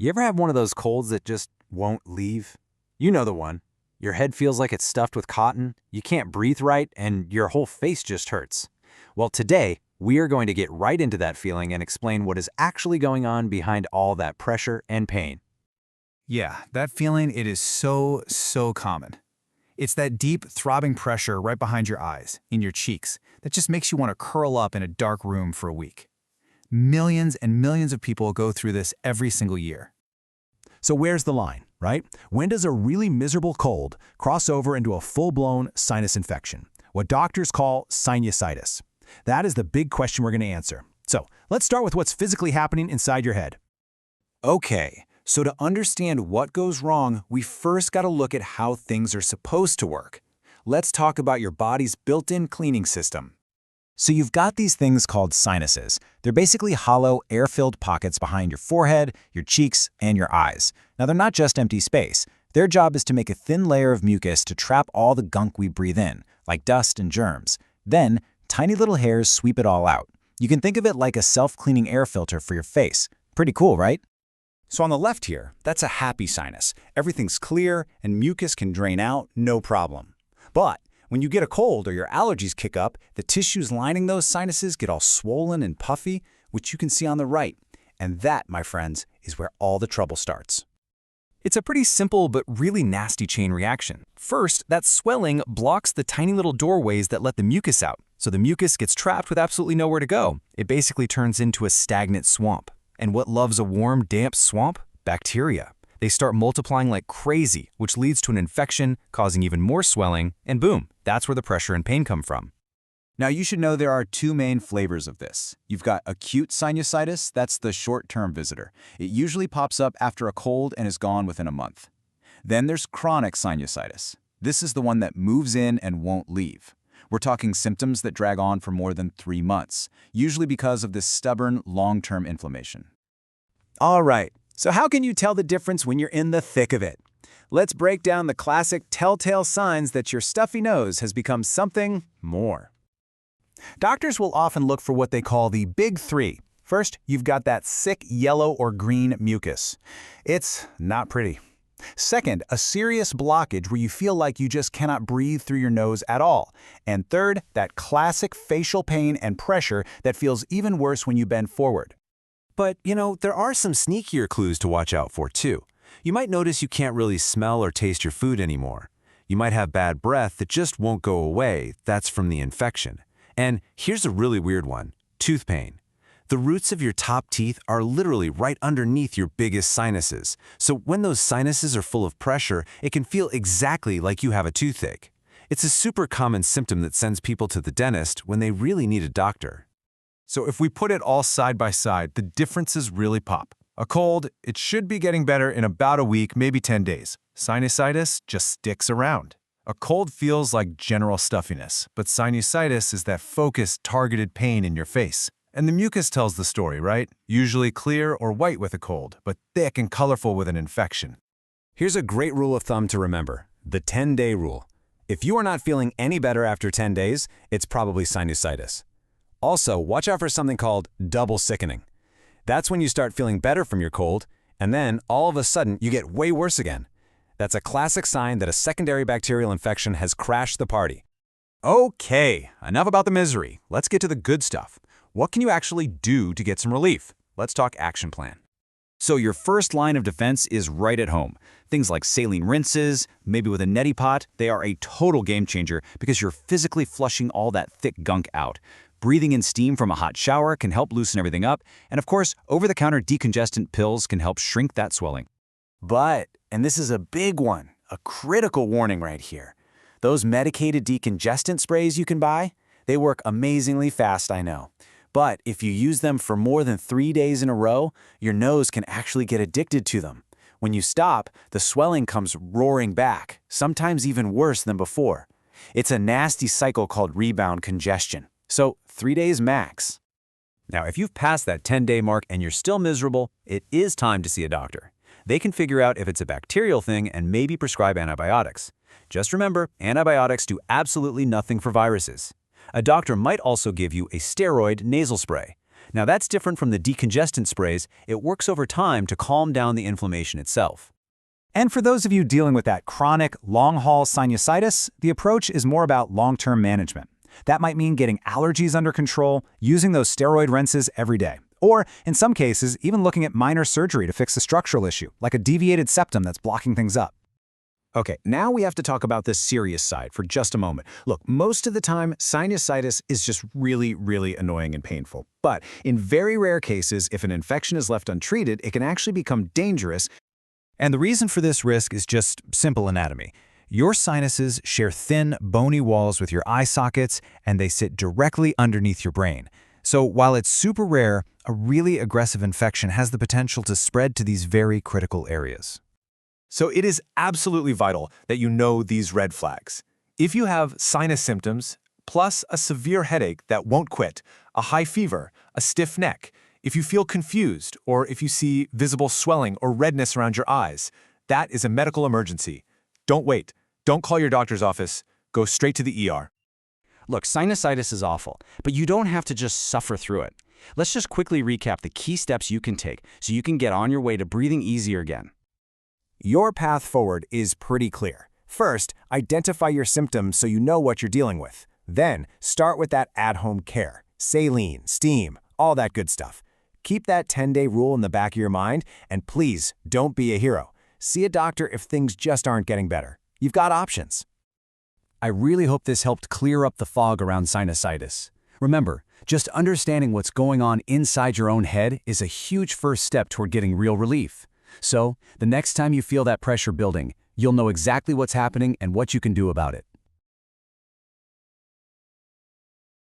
You ever have one of those colds that just won't leave? You know the one. Your head feels like it's stuffed with cotton, you can't breathe right, and your whole face just hurts. Well, today, we are going to get right into that feeling and explain what is actually going on behind all that pressure and pain. Yeah, that feeling, it is so common. It's that deep, throbbing pressure right behind your eyes, in your cheeks, that just makes you want to curl up in a dark room for a week. Millions and millions of people go through this every single year. So where's the line, right? When does a really miserable cold cross over into a full-blown sinus infection, what doctors call sinusitis? That is the big question we're going to answer. So let's start with what's physically happening inside your head. Okay, so to understand what goes wrong, we first got to look at how things are supposed to work. Let's talk about your body's built-in cleaning system. So you've got these things called sinuses. They're basically hollow, air-filled pockets behind your forehead, your cheeks, and your eyes. Now, they're not just empty space. Their job is to make a thin layer of mucus to trap all the gunk we breathe in, like dust and germs. Then, tiny little hairs sweep it all out. You can think of it like a self-cleaning air filter for your face. Pretty cool, right? So on the left here, that's a happy sinus. Everything's clear and mucus can drain out, no problem. But when you get a cold or your allergies kick up, the tissues lining those sinuses get all swollen and puffy, which you can see on the right. And that, my friends, is where all the trouble starts. It's a pretty simple but really nasty chain reaction. First, that swelling blocks the tiny little doorways that let the mucus out, so the mucus gets trapped with absolutely nowhere to go. It basically turns into a stagnant swamp. And what loves a warm, damp swamp? Bacteria. They start multiplying like crazy, which leads to an infection, causing even more swelling, and boom, that's where the pressure and pain come from. Now, you should know there are two main flavors of this. You've got acute sinusitis, that's the short-term visitor. It usually pops up after a cold and is gone within a month. Then there's chronic sinusitis. This is the one that moves in and won't leave. We're talking symptoms that drag on for more than 3 months, usually because of this stubborn, long-term inflammation. All right, so how can you tell the difference when you're in the thick of it? Let's break down the classic telltale signs that your stuffy nose has become something more. Doctors will often look for what they call the big three. First, you've got that thick yellow or green mucus. It's not pretty. Second, a serious blockage where you feel like you just cannot breathe through your nose at all. And third, that classic facial pain and pressure that feels even worse when you bend forward. But, there are some sneakier clues to watch out for, too. You might notice you can't really smell or taste your food anymore. You might have bad breath that just won't go away. That's from the infection. And here's a really weird one, tooth pain. The roots of your top teeth are literally right underneath your biggest sinuses. So when those sinuses are full of pressure, it can feel exactly like you have a toothache. It's a super common symptom that sends people to the dentist when they really need a doctor. So if we put it all side by side, the differences really pop. A cold, it should be getting better in about a week, maybe 10 days. Sinusitis just sticks around. A cold feels like general stuffiness, but sinusitis is that focused, targeted pain in your face. And the mucus tells the story, right? Usually clear or white with a cold, but thick and colorful with an infection. Here's a great rule of thumb to remember, the 10-day rule. If you are not feeling any better after 10 days, it's probably sinusitis. Also, watch out for something called double sickening. That's when you start feeling better from your cold, and then all of a sudden you get way worse again. That's a classic sign that a secondary bacterial infection has crashed the party. Okay, enough about the misery. Let's get to the good stuff. What can you actually do to get some relief? Let's talk action plan. So your first line of defense is right at home. Things like saline rinses, maybe with a neti pot, they are a total game changer because you're physically flushing all that thick gunk out. Breathing in steam from a hot shower can help loosen everything up, and of course, over-the-counter decongestant pills can help shrink that swelling. But, and this is a big one, a critical warning right here, those medicated decongestant sprays you can buy, they work amazingly fast, I know. But if you use them for more than 3 days in a row, your nose can actually get addicted to them. When you stop, the swelling comes roaring back, sometimes even worse than before. It's a nasty cycle called rebound congestion. So 3 days max. Now, if you've passed that 10-day mark and you're still miserable, it is time to see a doctor. They can figure out if it's a bacterial thing and maybe prescribe antibiotics. Just remember, antibiotics do absolutely nothing for viruses. A doctor might also give you a steroid nasal spray. Now that's different from the decongestant sprays. It works over time to calm down the inflammation itself. And for those of you dealing with that chronic, long-haul sinusitis, the approach is more about long-term management. That might mean getting allergies under control, using those steroid rinses every day. Or, in some cases, even looking at minor surgery to fix a structural issue, like a deviated septum that's blocking things up. Okay, now we have to talk about the serious side for just a moment. Look, most of the time, sinusitis is just really, really annoying and painful. But in very rare cases, if an infection is left untreated, it can actually become dangerous. And the reason for this risk is just simple anatomy. Your sinuses share thin, bony walls with your eye sockets, and they sit directly underneath your brain. So while it's super rare, a really aggressive infection has the potential to spread to these very critical areas. So it is absolutely vital that you know these red flags. If you have sinus symptoms, plus a severe headache that won't quit, a high fever, a stiff neck, if you feel confused, or if you see visible swelling or redness around your eyes, that is a medical emergency. Don't wait. Don't call your doctor's office. Go straight to the ER. Look, sinusitis is awful, but you don't have to just suffer through it. Let's just quickly recap the key steps you can take so you can get on your way to breathing easier again. Your path forward is pretty clear. First, identify your symptoms so you know what you're dealing with. Then, start with that at-home care. Saline, steam, all that good stuff. Keep that 10-day rule in the back of your mind, and please, don't be a hero. See a doctor if things just aren't getting better. You've got options. I really hope this helped clear up the fog around sinusitis. Remember, just understanding what's going on inside your own head is a huge first step toward getting real relief. So, the next time you feel that pressure building, you'll know exactly what's happening and what you can do about it.